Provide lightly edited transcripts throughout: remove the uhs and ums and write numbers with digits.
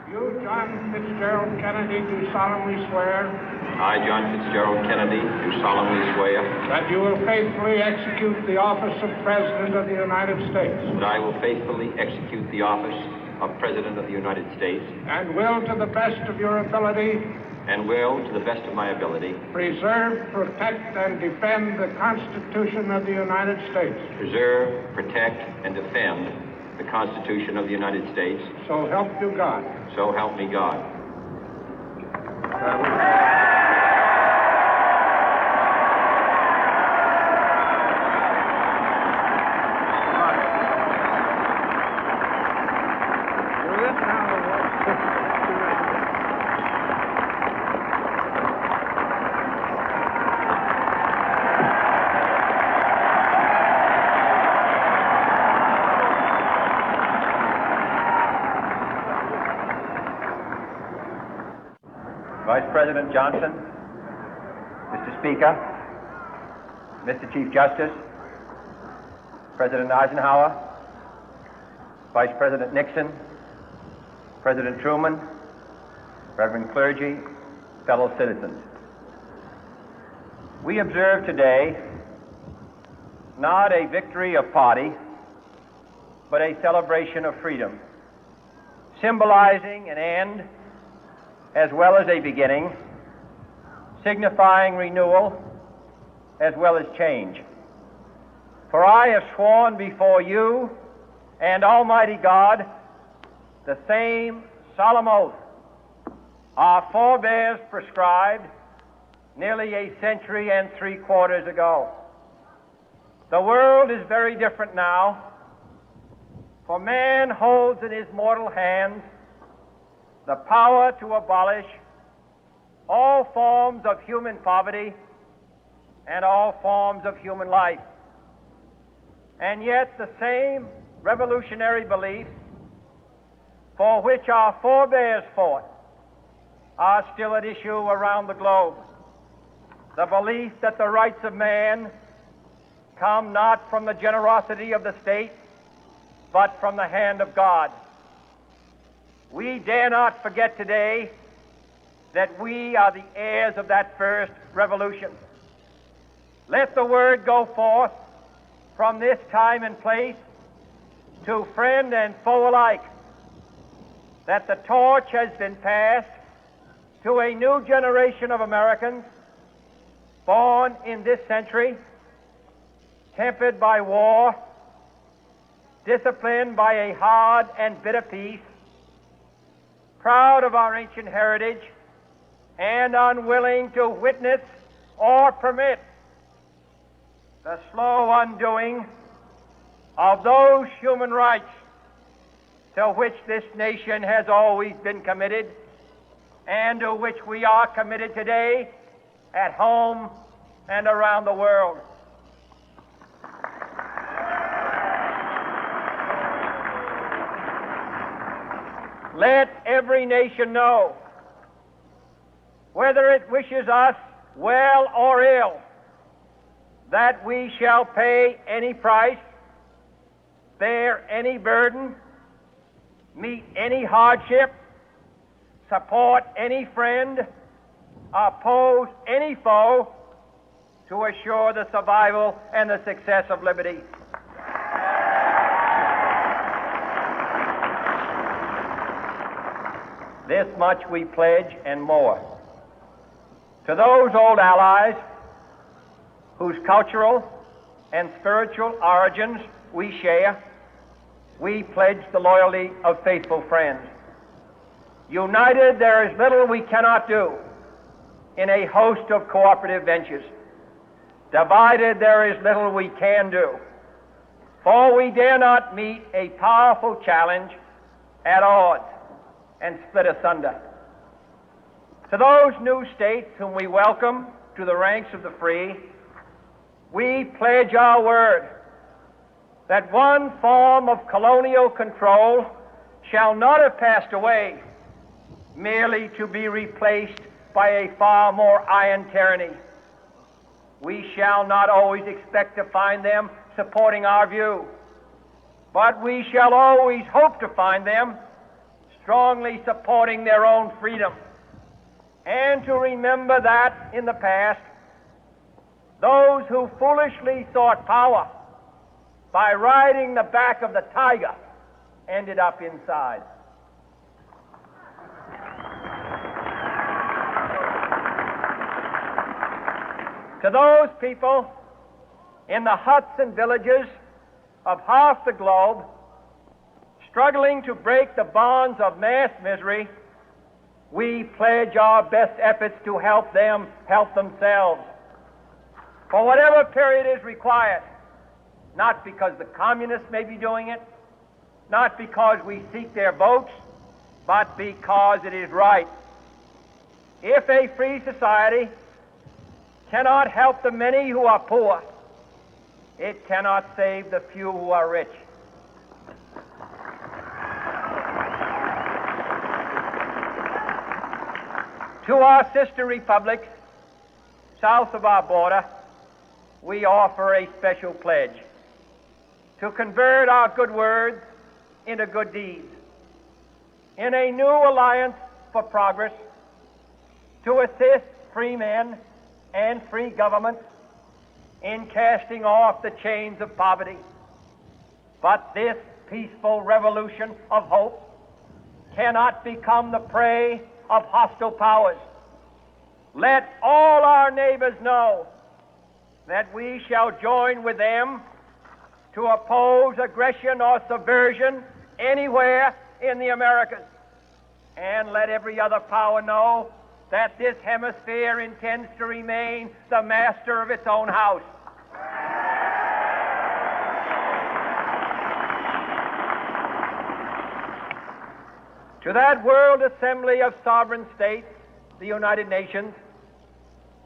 You, John Fitzgerald Kennedy, do solemnly swear I, John Fitzgerald Kennedy, do solemnly swear that you will faithfully execute the office of President of the United States that I will faithfully execute the office of President of the United States and will, to the best of your ability, and will, to the best of my ability, preserve, protect, and defend the Constitution of the United States. preserve, protect, and defend the Constitution of the United States. So help you God. So help me God. Vice President Johnson, Mr. Speaker, Mr. Chief Justice, President Eisenhower, Vice President Nixon, President Truman, Reverend clergy, fellow citizens. We observe today not a victory of party, but a celebration of freedom, symbolizing an end as well as a beginning, signifying renewal as well as change. For I have sworn before you and Almighty God the same solemn oath our forebears prescribed nearly a century and 3/4 ago. The world is very different now, for man holds in his mortal hands the power to abolish all forms of human poverty and all forms of human life. And yet the same revolutionary beliefs for which our forebears fought are still at issue around the globe. The belief that the rights of man come not from the generosity of the state, but from the hand of God. We dare not forget today that we are the heirs of that first revolution. Let the word go forth from this time and place to friend and foe alike that the torch has been passed to a new generation of Americans born in this century, tempered by war, disciplined by a hard and bitter peace, proud of our ancient heritage, and unwilling to witness or permit the slow undoing of those human rights to which this nation has always been committed and to which we are committed today at home and around the world. Let every nation know, whether it wishes us well or ill, that we shall pay any price, bear any burden, meet any hardship, support any friend, oppose any foe to assure the survival and the success of liberty. This much we pledge and more. To those old allies whose cultural and spiritual origins we share, we pledge the loyalty of faithful friends. United, there is little we cannot do in a host of cooperative ventures. Divided, there is little we can do, for we dare not meet a powerful challenge at odds and split asunder. To those new states whom we welcome to the ranks of the free, we pledge our word that one form of colonial control shall not have passed away, merely to be replaced by a far more iron tyranny. We shall not always expect to find them supporting our view, but we shall always hope to find them strongly supporting their own freedom, and to remember that in the past, those who foolishly sought power by riding the back of the tiger ended up inside. To those people in the huts and villages of half the globe struggling to break the bonds of mass misery, we pledge our best efforts to help them help themselves for whatever period is required, not because the communists may be doing it, not because we seek their votes, but because it is right. If a free society cannot help the many who are poor, it cannot save the few who are rich. To our sister republics south of our border, we offer a special pledge to convert our good words into good deeds, in a new alliance for progress, to assist free men and free governments in casting off the chains of poverty. But this peaceful revolution of hope cannot become the prey of hostile powers. Let all our neighbors know that we shall join with them to oppose aggression or subversion anywhere in the Americas. And let every other power know that this hemisphere intends to remain the master of its own house. To that World Assembly of Sovereign States, the United Nations,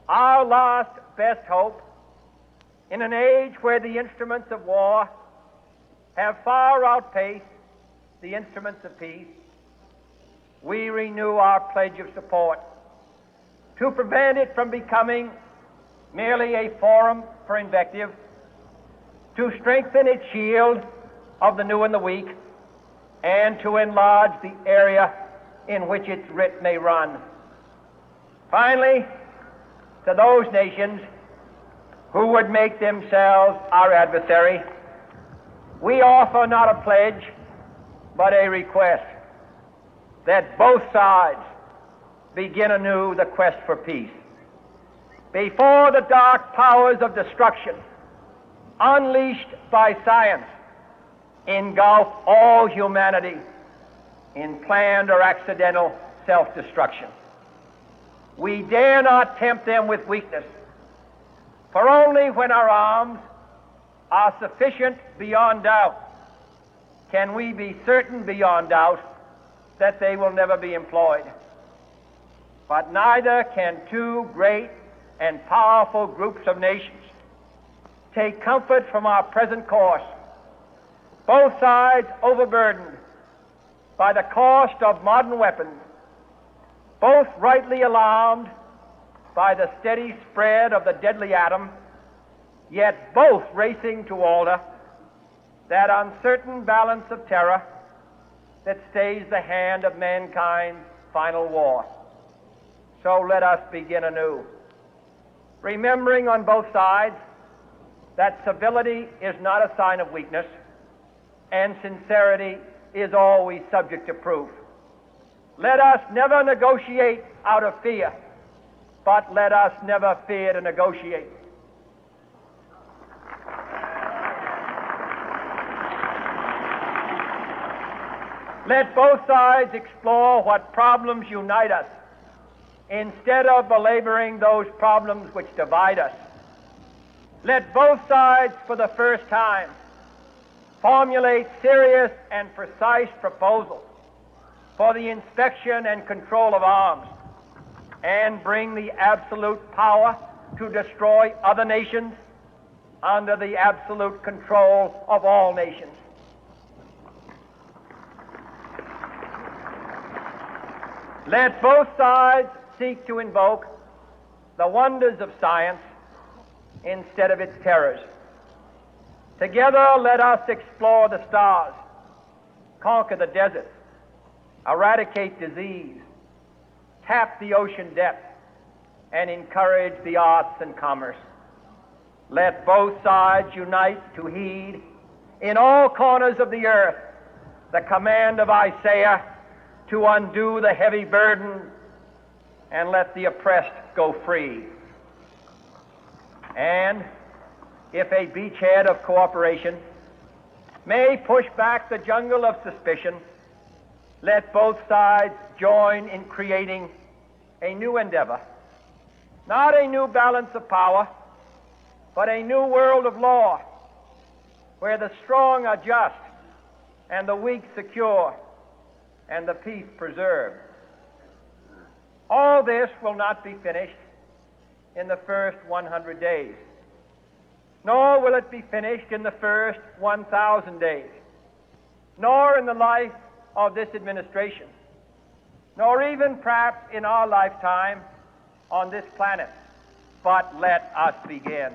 our last best hope, in an age where the instruments of war have far outpaced the instruments of peace, we renew our pledge of support to prevent it from becoming merely a forum for invective, to strengthen its shield of the new and the weak, and to enlarge the area in which its writ may run. Finally, to those nations who would make themselves our adversary, we offer not a pledge, but a request that both sides begin anew the quest for peace. Before the dark powers of destruction, unleashed by science, engulf all humanity in planned or accidental self-destruction, we dare not tempt them with weakness, for only when our arms are sufficient beyond doubt can we be certain beyond doubt that they will never be employed. But neither can two great and powerful groups of nations take comfort from our present course, both sides overburdened by the cost of modern weapons, both rightly alarmed by the steady spread of the deadly atom, yet both racing to alter that uncertain balance of terror that stays the hand of mankind's final war. So let us begin anew, remembering on both sides that civility is not a sign of weakness, and sincerity is always subject to proof. Let us never negotiate out of fear, but let us never fear to negotiate. Let both sides explore what problems unite us, instead of belaboring those problems which divide us. Let both sides, for the first time, formulate serious and precise proposals for the inspection and control of arms, and bring the absolute power to destroy other nations under the absolute control of all nations. Let both sides seek to invoke the wonders of science instead of its terrors. Together, let us explore the stars, conquer the deserts, eradicate disease, tap the ocean depth, and encourage the arts and commerce. Let both sides unite to heed in all corners of the earth the command of Isaiah to undo the heavy burden and let the oppressed go free. And if a beachhead of cooperation may push back the jungle of suspicion, let both sides join in creating a new endeavor, not a new balance of power, but a new world of law, where the strong are just and the weak secure and the peace preserved. All this will not be finished in the first 100 days, nor will it be finished in the first 1,000 days, nor in the life of this administration, nor even perhaps in our lifetime on this planet. But let us begin.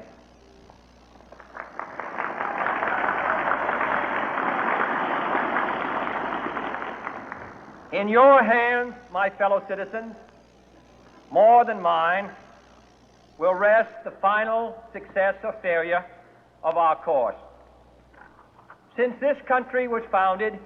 In your hands, my fellow citizens, more than mine, will rest the final success or failure of our course. Since this country was founded